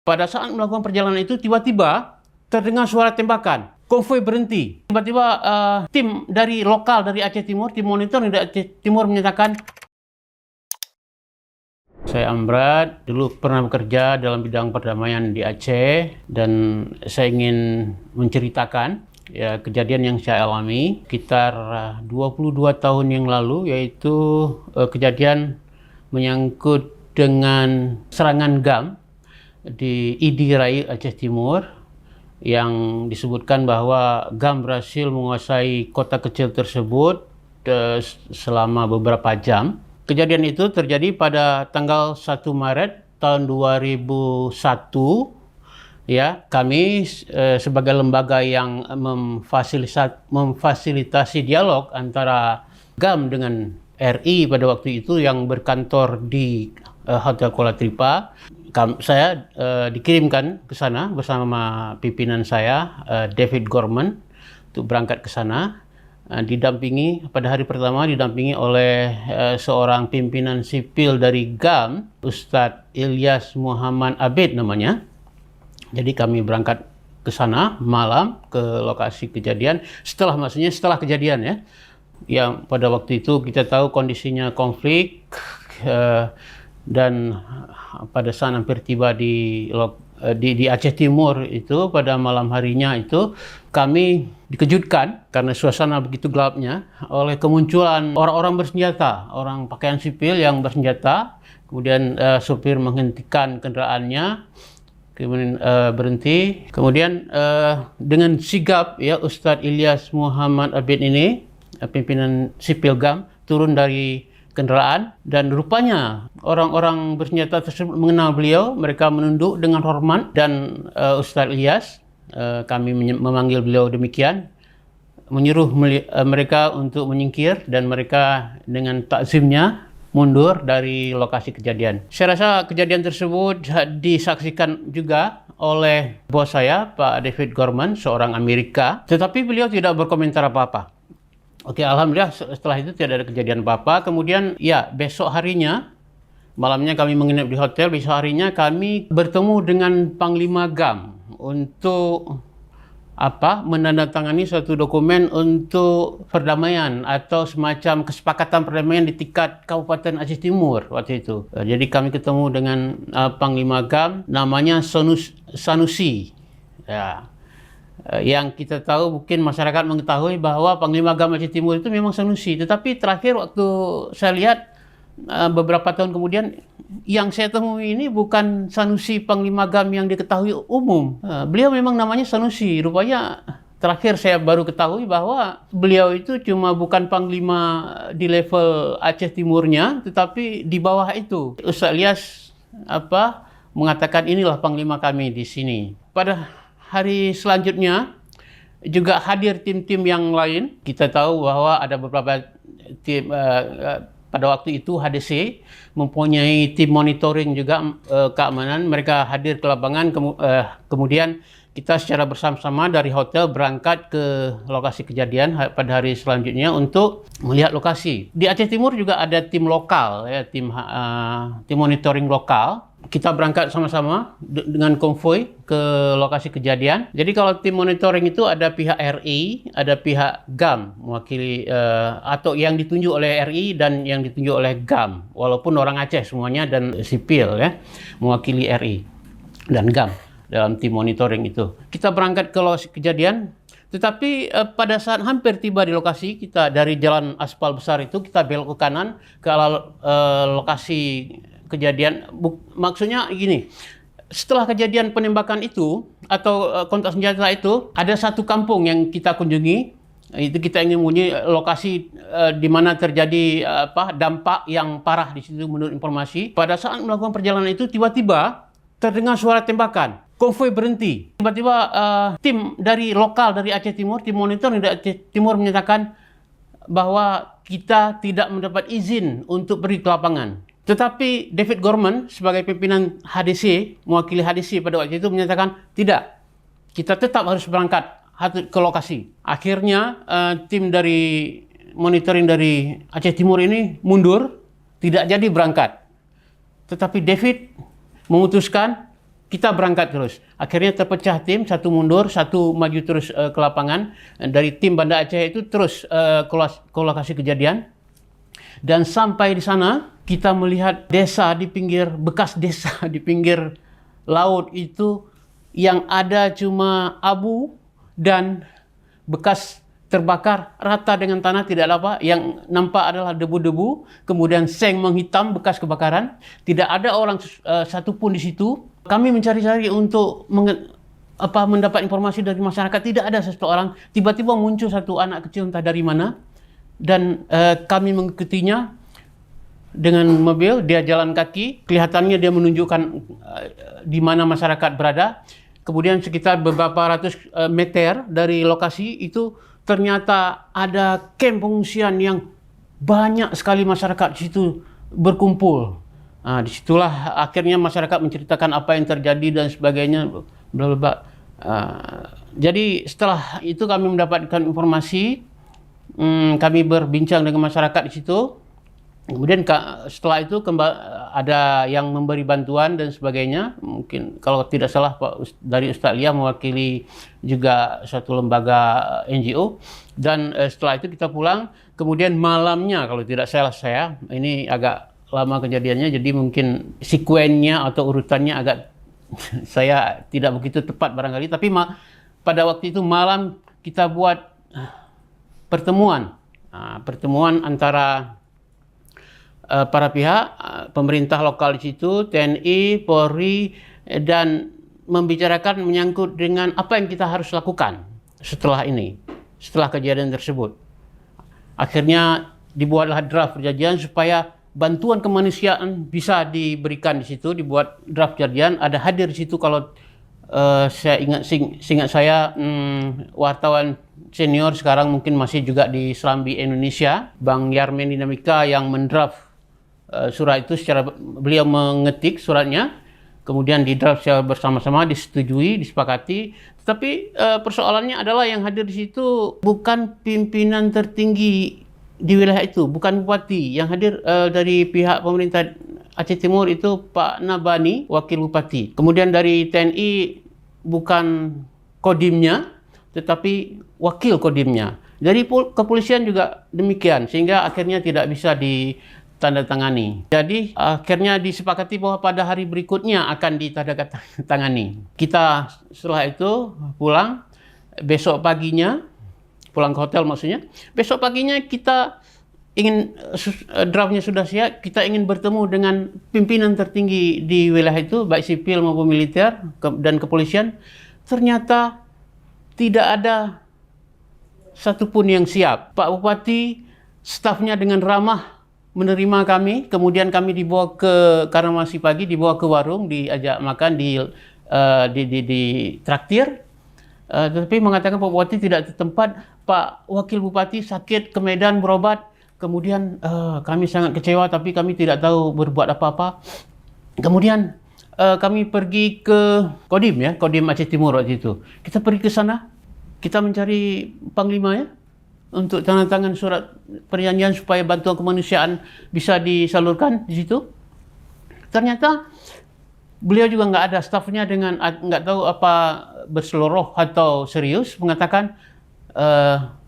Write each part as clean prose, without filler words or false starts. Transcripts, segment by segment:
Pada saat melakukan perjalanan itu tiba-tiba terdengar suara tembakan. Konvoi berhenti. Tiba-tiba tim dari lokal dari Aceh Timur, tim monitor dari Aceh Timur menyatakan, saya Ambrad, dulu pernah bekerja dalam bidang perdamaian di Aceh dan saya ingin menceritakan ya, kejadian yang saya alami sekitar 22 tahun yang lalu, yaitu kejadian menyangkut dengan serangan GAM di Idi Rai Aceh Timur yang disebutkan bahwa GAM berhasil menguasai kota kecil tersebut selama beberapa jam. Kejadian itu terjadi pada tanggal 1 Maret tahun 2001. Ya, kami sebagai lembaga yang memfasilitasi dialog antara GAM dengan RI pada waktu itu yang berkantor di Hotel Kuala Tripa. Saya dikirimkan ke sana bersama pimpinan saya, David Gorman, untuk berangkat ke sana. Didampingi pada hari pertama didampingi oleh seorang pimpinan sipil dari GAM, Ustadz Ilyas Muhammad Abid namanya. Jadi kami berangkat ke sana malam ke lokasi kejadian setelah kejadian ya. Yang pada waktu itu kita tahu kondisinya konflik dan pada saat hampir tiba di Aceh Timur itu pada malam harinya itu kami dikejutkan karena suasana begitu gelapnya oleh kemunculan orang-orang bersenjata, orang pakaian sipil yang bersenjata. Kemudian sopir menghentikan kendaraannya, kemudian berhenti. Kemudian dengan sigap ya Ustadz Ilyas Muhammad Abid ini, pimpinan sipil GAM, turun dari kendaraan dan rupanya orang-orang bersenjata tersebut mengenal beliau. Mereka menunduk dengan hormat dan Ustadz Ilyas, kami memanggil beliau demikian, menyuruh mereka untuk menyingkir dan mereka dengan takzimnya mundur dari lokasi kejadian. Saya rasa kejadian tersebut disaksikan juga oleh bos saya, Pak David Gorman, seorang Amerika, tetapi beliau tidak berkomentar apa-apa. Oke, alhamdulillah setelah itu tidak ada kejadian apa-apa. Kemudian ya besok harinya, malamnya kami menginap di hotel. Besok harinya kami bertemu dengan Panglima GAM untuk menandatangani suatu dokumen untuk perdamaian atau semacam kesepakatan perdamaian di tingkat Kabupaten Aceh Timur waktu itu. Jadi kami ketemu dengan Panglima GAM, namanya Sanusi. Ya. Yang kita tahu, mungkin masyarakat mengetahui bahwa Panglima GAM Aceh Timur itu memang Sanusi. Tetapi terakhir waktu saya lihat beberapa tahun kemudian, yang saya temui ini bukan Sanusi Panglima GAM yang diketahui umum. Beliau memang namanya Sanusi. Rupanya terakhir saya baru ketahui bahwa beliau itu cuma bukan Panglima di level Aceh Timurnya, tetapi di bawah itu. Ustadz Ilyas mengatakan inilah Panglima kami di sini. Pada hari selanjutnya juga hadir tim-tim yang lain. Kita tahu bahwa ada beberapa tim pada waktu itu HDC mempunyai tim monitoring juga keamanan. Mereka hadir ke lapangan. Kemudian kita secara bersama-sama dari hotel berangkat ke lokasi kejadian pada hari selanjutnya untuk melihat lokasi. Di Aceh Timur juga ada tim lokal, ya, tim monitoring lokal. Kita berangkat sama-sama dengan konvoi ke lokasi kejadian. Jadi kalau tim monitoring itu ada pihak RI, ada pihak GAM mewakili atau yang ditunjuk oleh RI dan yang ditunjuk oleh GAM. Walaupun orang Aceh semuanya dan sipil ya, mewakili RI dan GAM dalam tim monitoring itu. Kita berangkat ke lokasi kejadian, tetapi pada saat hampir tiba di lokasi, kita dari jalan aspal besar itu kita belok ke kanan ke lokasi kejadian. Maksudnya gini, setelah kejadian penembakan itu atau kontak senjata itu, ada satu kampung yang kita kunjungi. Itu kita ingin mengunjungi lokasi di mana terjadi dampak yang parah di situ menurut informasi. Pada saat melakukan perjalanan itu tiba-tiba terdengar suara tembakan. Konvoi berhenti. Tiba-tiba tim dari lokal dari Aceh Timur, tim monitor dari Aceh Timur menyatakan bahwa kita tidak mendapat izin untuk pergi ke lapangan. Tetapi David Gorman sebagai pimpinan HDC, mewakili HDC pada waktu itu menyatakan tidak, kita tetap harus berangkat ke lokasi. Akhirnya tim dari monitoring dari Aceh Timur ini mundur, tidak jadi berangkat. Tetapi David memutuskan kita berangkat terus. Akhirnya terpecah tim, satu mundur, satu maju terus ke lapangan. Dari tim Banda Aceh itu terus ke lokasi kejadian. Dan sampai di sana kita melihat desa di pinggir, bekas desa di pinggir laut itu yang ada cuma abu dan bekas terbakar rata dengan tanah, tidak ada apa. Yang nampak adalah debu-debu, kemudian seng menghitam bekas kebakaran. Tidak ada orang satupun di situ. Kami mencari-cari untuk mendapat informasi dari masyarakat. Tidak ada seseorang. Tiba-tiba muncul satu anak kecil entah dari mana. Dan kami mengikutinya dengan mobil. Dia jalan kaki. Kelihatannya dia menunjukkan di mana masyarakat berada. Kemudian sekitar beberapa ratus meter dari lokasi itu ternyata ada kamp pengungsian yang banyak sekali masyarakat di situ berkumpul. Disitulah akhirnya masyarakat menceritakan apa yang terjadi dan sebagainya. Jadi setelah itu kami mendapatkan informasi, kami berbincang dengan masyarakat di situ. Kemudian setelah itu ada yang memberi bantuan dan sebagainya. Mungkin kalau tidak salah dari Ustaz Lia mewakili juga suatu lembaga NGO. Dan setelah itu kita pulang. Kemudian malamnya, kalau tidak salah saya, ini agak lama kejadiannya, jadi mungkin sekuennya atau urutannya agak saya tidak begitu tepat barangkali. Tapi pada waktu itu malam kita buat pertemuan antara para pihak, pemerintah lokal di situ, TNI, Polri, dan membicarakan menyangkut dengan apa yang kita harus lakukan setelah kejadian tersebut. Akhirnya dibuatlah draft perjanjian supaya bantuan kemanusiaan bisa diberikan di situ. Dibuat draft perjanjian, ada hadir di situ kalau saya ingat saya wartawan senior sekarang mungkin masih juga di Serambi Indonesia, Bang Yarmen Dinamika yang mendraft surat itu. Beliau mengetik suratnya, kemudian di draft secara bersama-sama, disetujui, disepakati. Tetapi persoalannya adalah yang hadir di situ bukan pimpinan tertinggi di wilayah itu, bukan bupati. Yang hadir dari pihak pemerintah Aceh Timur itu Pak Nabani, wakil bupati. Kemudian dari TNI bukan kodimnya, tetapi wakil kodimnya. Dari kepolisian juga demikian, sehingga akhirnya tidak bisa ditandatangani. Jadi akhirnya disepakati bahwa pada hari berikutnya akan ditandatangani. Kita setelah itu pulang, besok paginya, pulang ke hotel maksudnya, besok paginya kita ingin, draftnya sudah siap, kita ingin bertemu dengan pimpinan tertinggi di wilayah itu, baik sipil maupun militer dan kepolisian. Ternyata tidak ada satupun yang siap. Pak Bupati, stafnya dengan ramah menerima kami, kemudian kami dibawa karena masih pagi, dibawa ke warung, diajak makan, di traktir. Tetapi mengatakan Pak Bupati tidak tempat, Pak Wakil Bupati sakit ke Medan berobat. Kemudian kami sangat kecewa, tapi kami tidak tahu berbuat apa-apa. Kemudian kami pergi ke Kodim Aceh Timur waktu itu. Kita pergi ke sana, kita mencari Panglimanya untuk tanda tangan surat perjanjian supaya bantuan kemanusiaan bisa disalurkan di situ. Ternyata beliau juga nggak ada, stafnya dengan nggak tahu apa berseloroh atau serius mengatakan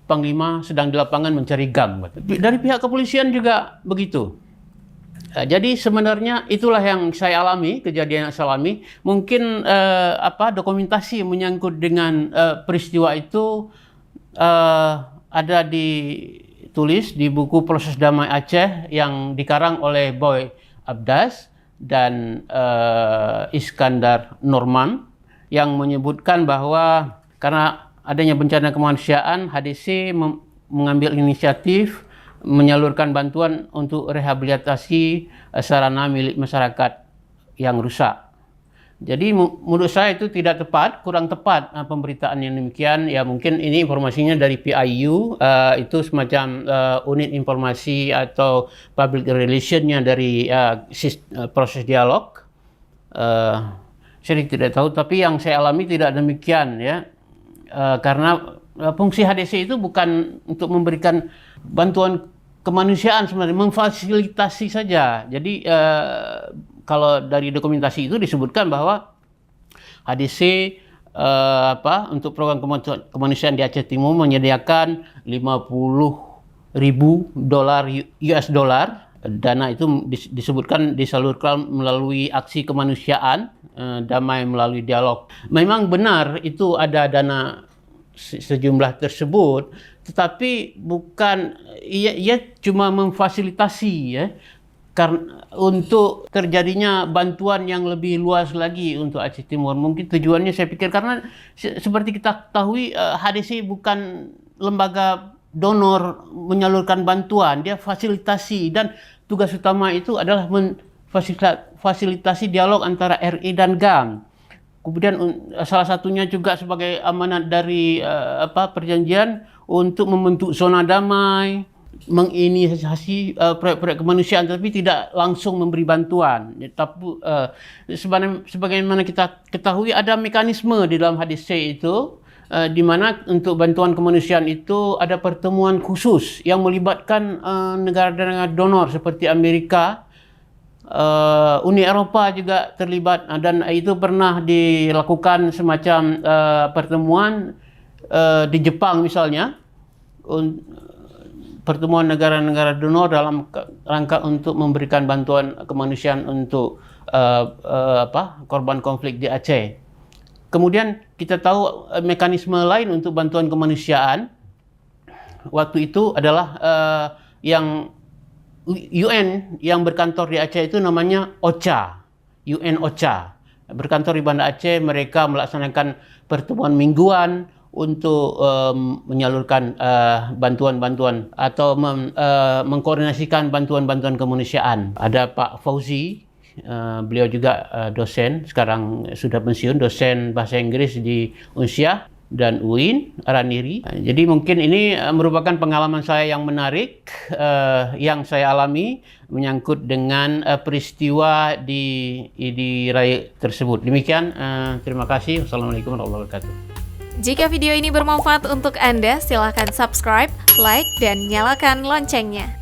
Panglima sedang di lapangan mencari gang. Dari pihak kepolisian juga begitu. Jadi sebenarnya itulah yang saya alami, kejadian yang saya alami. Mungkin dokumentasi menyangkut dengan peristiwa itu ada ditulis di buku Proses Damai Aceh yang dikarang oleh Boy Abdas dan Iskandar Norman, yang menyebutkan bahwa karena adanya bencana kemanusiaan, HDC mengambil inisiatif menyalurkan bantuan untuk rehabilitasi sarana milik masyarakat yang rusak. Jadi menurut saya itu tidak tepat, kurang tepat pemberitaan yang demikian. Ya mungkin ini informasinya dari PIU, itu semacam unit informasi atau public relationnya dari proses dialog. Saya tidak tahu, tapi yang saya alami tidak demikian ya. Karena fungsi HDC itu bukan untuk memberikan bantuan kemanusiaan, sebenarnya memfasilitasi saja. Jadi kalau dari dokumentasi itu disebutkan bahwa HDC untuk program kemanusiaan di Aceh Timur menyediakan $50.000 US dollar. Dana itu disalurkan melalui aksi kemanusiaan damai melalui dialog. Memang benar itu ada dana sejumlah tersebut, tetapi bukan ia cuma memfasilitasi ya, karena untuk terjadinya bantuan yang lebih luas lagi untuk Aceh Timur. Mungkin tujuannya saya pikir karena seperti kita ketahui HDC bukan lembaga donor menyalurkan bantuan, dia fasilitasi, dan tugas utama itu adalah fasilitasi dialog antara RI dan GAM. Kemudian salah satunya juga sebagai amanat dari perjanjian untuk membentuk zona damai, menginisiasi proyek-proyek kemanusiaan, tapi tidak langsung memberi bantuan. Tapi sebagaimana kita ketahui ada mekanisme di dalam HDC itu, di mana untuk bantuan kemanusiaan itu ada pertemuan khusus yang melibatkan negara-negara donor seperti Amerika, Uni Eropa juga terlibat, dan itu pernah dilakukan semacam pertemuan di Jepang misalnya, pertemuan negara-negara donor dalam rangka untuk memberikan bantuan kemanusiaan untuk korban konflik di Aceh. Kemudian kita tahu mekanisme lain untuk bantuan kemanusiaan waktu itu adalah yang UN yang berkantor di Aceh itu namanya OCHA, UN OCHA. Berkantor di Banda Aceh, mereka melaksanakan pertemuan mingguan untuk menyalurkan bantuan-bantuan atau mengkoordinasikan bantuan-bantuan kemanusiaan. Ada Pak Fauzi, beliau juga dosen, sekarang sudah pensiun, dosen bahasa Inggris di Unsyah dan UIN Araniri. Jadi mungkin ini merupakan pengalaman saya yang menarik yang saya alami menyangkut dengan peristiwa di raya tersebut. Demikian, terima kasih. Wassalamualaikum warahmatullahi wabarakatuh. Jika video ini bermanfaat untuk Anda, silakan subscribe, like, dan nyalakan loncengnya.